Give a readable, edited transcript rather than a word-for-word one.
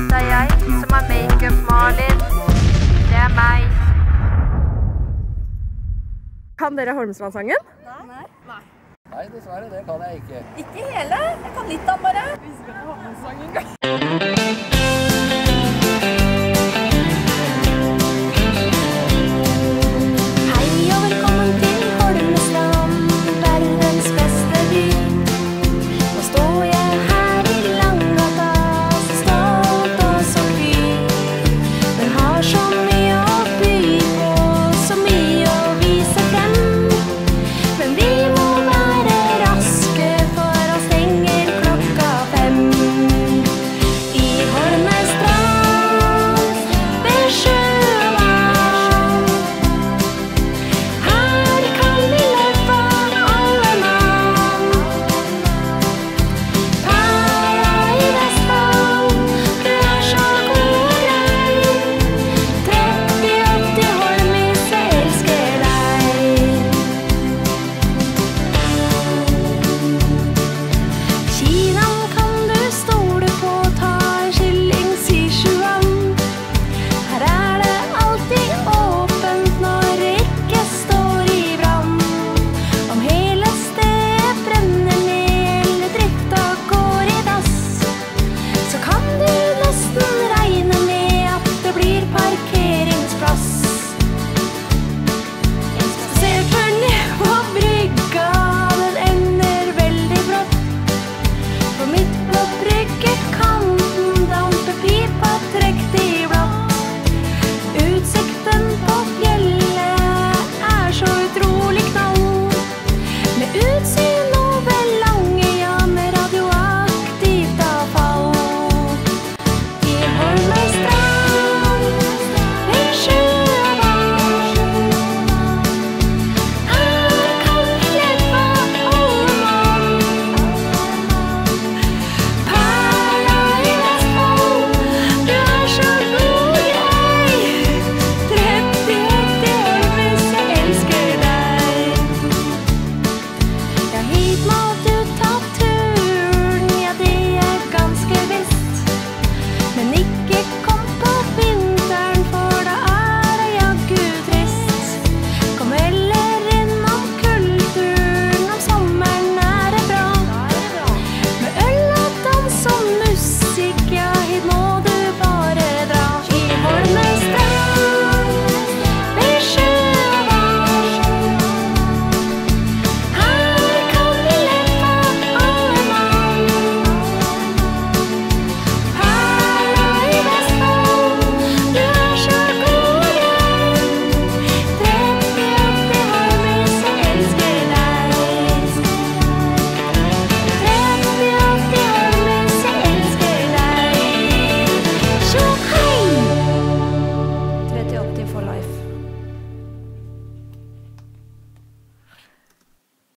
Det er jeg som er Makeup-Malin. Det er meg. Kan dere Holmestrand-sangen? Nei. Nei, dessverre, det kan jeg ikke. Ikke hele. Jeg kan litt av bare. Vi skal på Holmestrand-sangen. Utsikten på fjellet er så utrolig knall. Med utsikt